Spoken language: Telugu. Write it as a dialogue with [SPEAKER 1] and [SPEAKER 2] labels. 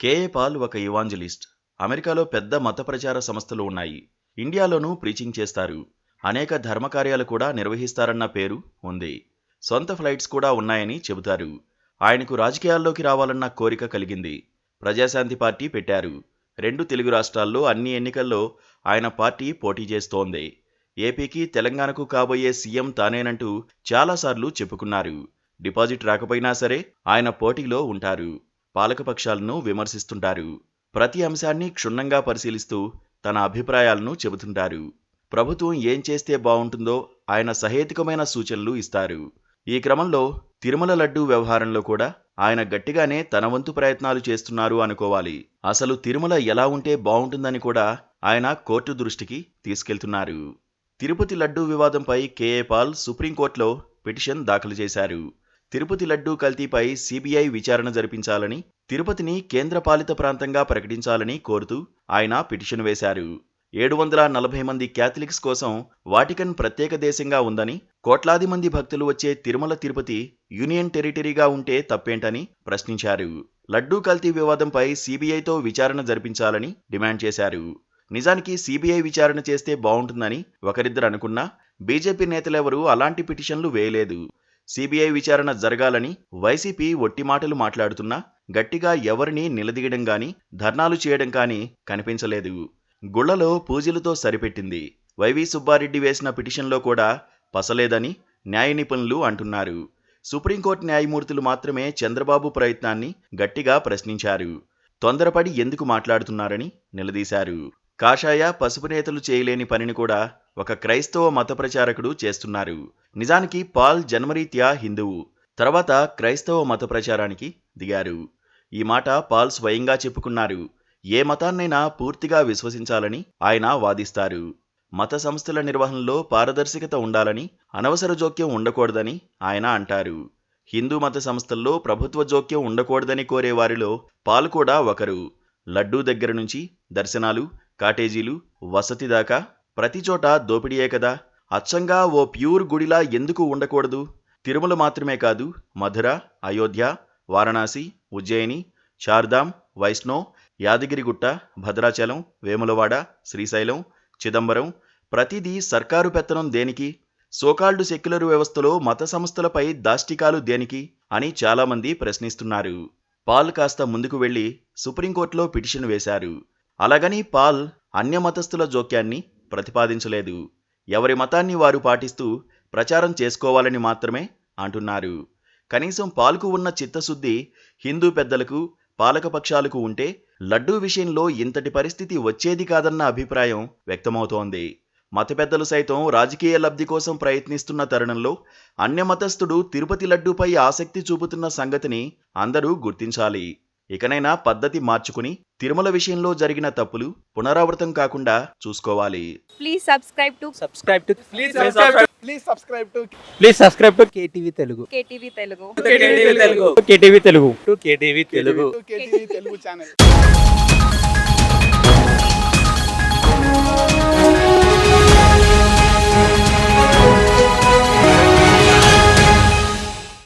[SPEAKER 1] కేఏ పాల్ ఒక ఇవాంజలిస్ట్. అమెరికాలో పెద్ద మత ప్రచార సంస్థలు ఉన్నాయి. ఇండియాలోనూ ప్రీచింగ్ చేస్తారు. అనేక ధర్మకార్యాలు కూడా నిర్వహిస్తారన్న పేరు ఉంది. సొంత ఫ్లైట్స్ కూడా ఉన్నాయని చెబుతారు. ఆయనకు రాజకీయాల్లోకి రావాలన్న కోరిక కలిగింది. ప్రజాశాంతి పార్టీ పెట్టారు. 2 తెలుగు రాష్ట్రాల్లో అన్ని ఎన్నికల్లో ఆయన పార్టీ పోటీ చేస్తోంది. ఏపీకి తెలంగాణకు కాబోయే సీఎం తానేనంటూ చాలాసార్లు చెప్పుకున్నారు. డిపాజిట్ రాకపోయినా సరే ఆయన పోటీలో ఉంటారు. పాలకపక్షాలను విమర్శిస్తుంటారు. ప్రతి అంశాన్ని క్షుణ్ణంగా పరిశీలిస్తూ తన అభిప్రాయాలను చెబుతుంటారు. ప్రభుత్వం ఏం చేస్తే బాగుంటుందో ఆయన సహేతుకమైన సూచనలు ఇస్తారు. ఈ క్రమంలో తిరుమల లడ్డూ వ్యవహారంలో కూడా ఆయన గట్టిగానే తన వంతు ప్రయత్నాలు చేస్తున్నారు అనుకోవాలి. అసలు తిరుమల ఎలా ఉంటే బాగుంటుందని కూడా ఆయన కోర్టు దృష్టికి తీసుకెళ్తున్నారు. తిరుపతి లడ్డూ వివాదంపై కేఏ పాల్ సుప్రీంకోర్టులో పిటిషన్ దాఖలు చేశారు. తిరుపతి లడ్డూ కల్తీపై సిబిఐ విచారణ జరిపించాలని, తిరుపతిని కేంద్రపాలిత ప్రాంతంగా ప్రకటించాలని కోరుతూ ఆయన పిటిషన్ వేశారు. 740 మంది క్యాథలిక్స్ కోసం వాటికన్ ప్రత్యేక దేశంగా ఉందని, కోట్లాది మంది భక్తులు వచ్చే తిరుమల తిరుపతి యూనియన్ టెరిటరీగా ఉంటే తప్పేంటని ప్రశ్నించారు. లడ్డూ కల్తీ వివాదంపై సిబిఐతో విచారణ జరిపించాలని డిమాండ్ చేశారు. నిజానికి సిబిఐ విచారణ చేస్తే బాగుంటుందని ఒకరిద్దరు అనుకున్నా బీజేపీ నేతలెవరూ అలాంటి పిటిషన్లు వేయలేదు. సిబిఐ విచారణ జరగాలని వైసీపీ ఒట్టి మాటలు మాట్లాడుతున్నా గట్టిగా ఎవరిని నిలదీయడం గాని, ధర్నాలు చేయడం కానీ కనిపించలేదు. గుళ్లలో పూజలతో సరిపెట్టింది. వైవి సుబ్బారెడ్డి వేసిన పిటిషన్లో కూడా పసలేదని న్యాయ నిపుణులు అంటున్నారు. సుప్రీంకోర్టు న్యాయమూర్తులు మాత్రమే చంద్రబాబు ప్రయత్నాన్ని గట్టిగా ప్రశ్నించారు. తొందరపడి ఎందుకు మాట్లాడుతున్నారని నిలదీశారు. కాషాయ పసుపు నేతలు చేయలేని పనిని కూడా ఒక క్రైస్తవ మత ప్రచారకుడు చేస్తున్నారు. నిజానికి పాల్ జన్మరీత్యా హిందువు, తర్వాత క్రైస్తవ మత ప్రచారానికి దిగారు. ఈ మాట పాల్ స్వయంగా చెప్పుకున్నారు. ఏ మతాన్నైనా పూర్తిగా విశ్వసించాలని ఆయన వాదిస్తారు. మత సంస్థల నిర్వహణలో పారదర్శకత ఉండాలని, అనవసర జోక్యం ఉండకూడదని ఆయన అంటారు. హిందూ మత సంస్థల్లో ప్రభుత్వ జోక్యం ఉండకూడదని కోరే వారిలో పాల్ కూడా ఒకరు. లడ్డూ దగ్గర నుంచి దర్శనాలు, కాటేజీలు, వసతి దాకా ప్రతి చోట దోపిడీయే కదా. అచ్చంగా ఓ ప్యూర్ గుడిలా ఎందుకు ఉండకూడదు? తిరుమల మాత్రమే కాదు, మధుర, అయోధ్య, వారణాసి, ఉజ్జయిని, చార్ధాం, వైష్ణో, యాదగిరిగుట్ట, భద్రాచలం, వేములవాడ, శ్రీశైలం, చిదంబరం ప్రతిదీ సర్కారు పెత్తనం దేనికి? సోకాల్డ్ సెక్యులర్ వ్యవస్థలో మత సంస్థలపై దాష్టికాలు దేనికి అని చాలామంది ప్రశ్నిస్తున్నారు. పాల్ కాస్త ముందుకు వెళ్లి సుప్రీంకోర్టులో పిటిషన్ వేశారు. అలాగని పాల్ అన్య మతస్థుల జోక్యాన్ని ప్రతిపాదించలేదు. ఎవరి మతాన్ని వారు పాటిస్తూ ప్రచారం చేసుకోవాలని మాత్రమే అంటున్నారు. కనీసం పాల్కు ఉన్న చిత్తశుద్ధి హిందూ పెద్దలకు, పాలకపక్షాలకు ఉంటే లడ్డూ విషయంలో ఇంతటి పరిస్థితి వచ్చేది కాదన్న అభిప్రాయం వ్యక్తమవుతోంది. మత పెద్దలు సైతం రాజకీయ లబ్ధి కోసం ప్రయత్నిస్తున్న తరుణంలో అన్యమతస్థుడు తిరుపతి లడ్డూపై ఆసక్తి చూపుతున్న సంగతిని అందరూ గుర్తించాలి. ఇకనైనా పద్ధతి మార్చుకుని తిరుమల విషయంలో జరిగిన తప్పులు పునరావృతం కాకుండా చూసుకోవాలి.
[SPEAKER 2] Please subscribe to
[SPEAKER 3] KTV Telugu.
[SPEAKER 2] KTV Telugu.
[SPEAKER 3] KTV Telugu.
[SPEAKER 4] KTV Telugu channel.